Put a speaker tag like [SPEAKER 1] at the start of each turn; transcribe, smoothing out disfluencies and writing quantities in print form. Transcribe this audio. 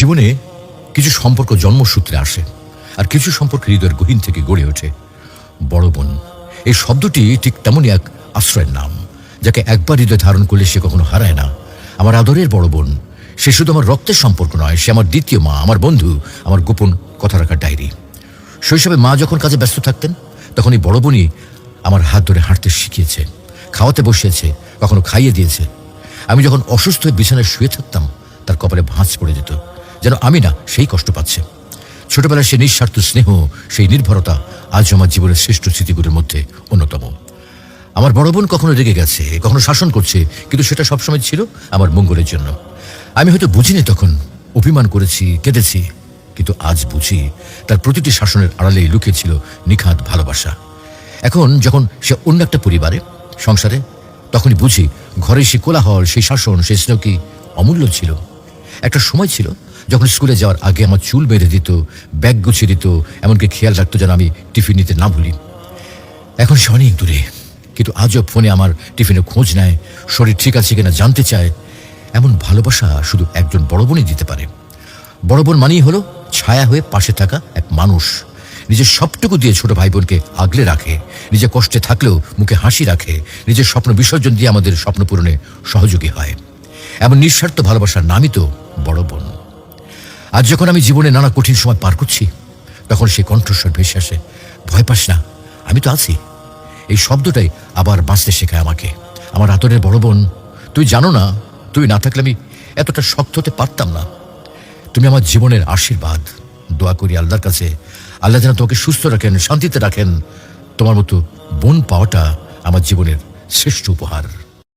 [SPEAKER 1] জীবনে কিছু সম্পর্ক জন্মসূত্রে আসে, আর কিছু সম্পর্ক হৃদয়ের গহীন থেকে গড়ে ওঠে। বড় বোন এই শব্দটি ঠিক তেমনই এক আশ্রয়ের নাম, যাকে একবার হৃদয় ধারণ করলে সে কখনো হারায় না। আমার আদরের বড় বোন, সে শুধু আমার রক্তের সম্পর্ক নয়, সে আমার দ্বিতীয় মা, আমার বন্ধু, আমার গোপন কথা রাখার ডায়েরি। শৈশবে মা যখন কাজে ব্যস্ত থাকতেন, তখন এই বড় বোনই আমার হাত ধরে হাঁটতে শিখিয়েছে, খাওয়াতে বসিয়েছে, কখনো খাইয়ে দিয়েছে। আমি যখন অসুস্থ হয়ে বিছানায় শুয়ে থাকতাম, তার কপালে ভাঁজ পড়ে যেত, যেন আমি না সেই কষ্ট পাচ্ছে। ছোটবেলায় সে নিঃস্বার্থ স্নেহ, সেই নির্ভরতা আজ আমার জীবনের শ্রেষ্ঠ স্মৃতিগুলোর মধ্যে অন্যতম। আমার বড় বোন কখনো রেগে গেছে, কখনো শাসন করছে, কিন্তু সেটা সবসময় ছিল আমার মঙ্গলের জন্য। আমি হয়তো বুঝিনি তখন, অভিমান করেছি, কেঁদেছি, কিন্তু আজ বুঝি তার প্রতিটি শাসনের আড়ালেই লুকিয়ে ছিল নিখাদ ভালোবাসা। এখন যখন সে অন্য একটা পরিবারে, সংসারে, তখনই বুঝি ঘরে সেই কোলাহল, সেই শাসন, সেই স্নেহ কি অমূল্য ছিল। একটা সময় ছিল যখন স্কুলে যাওয়ার আগে আমার চুল বেঁধে দিত, ব্যাগ গুছিয়ে দিত, এমনকি খেয়াল রাখতো যেন আমি টিফিন নিতে না ভুলি। এখন সে অনেক দূরে, কিন্তু আজও ফোনে আমার টিফিনে খোঁজ নেয়, শরীর ঠিক আছে কিনা জানতে চায়। এমন ভালোবাসা শুধু একজন বড় বোনই দিতে পারে। বড় বোন মানেই হলো ছায়া হয়ে পাশে থাকা এক মানুষ, নিজের সবটুকু দিয়ে ছোট ভাই বোনকে আগলে রাখে, নিজে কষ্টে থাকলেও মুখে হাসি রাখে, নিজের স্বপ্ন বিসর্জন দিয়ে আমাদের স্বপ্ন পূরণে সহযোগী হয়। এমন নিঃস্বার্থ ভালোবাসার নামই তো বড় বোন। আজ যখন আমি জীবনে নানা কঠিন সময় পার করছি, তখন সেই কণ্ঠস্বর ভেসে আসে, ভয় পাস না, আমি তো আছি। এই শব্দটাই আবার বাঁচতে শেখায় আমাকে। আমার আদরের বড় বোন, তুই জানো না, তুই না থাকলে আমি এতটা শক্ত হতে পারতাম না। তুমি আমার জীবনের আশীর্বাদ। দোয়া করি আল্লাহর কাছে, আল্লাহ যেন তোমাকে সুস্থ রাখেন, শান্তিতে রাখেন। তোমার মতো বোন পাওয়াটা আমার জীবনের শ্রেষ্ঠ উপহার।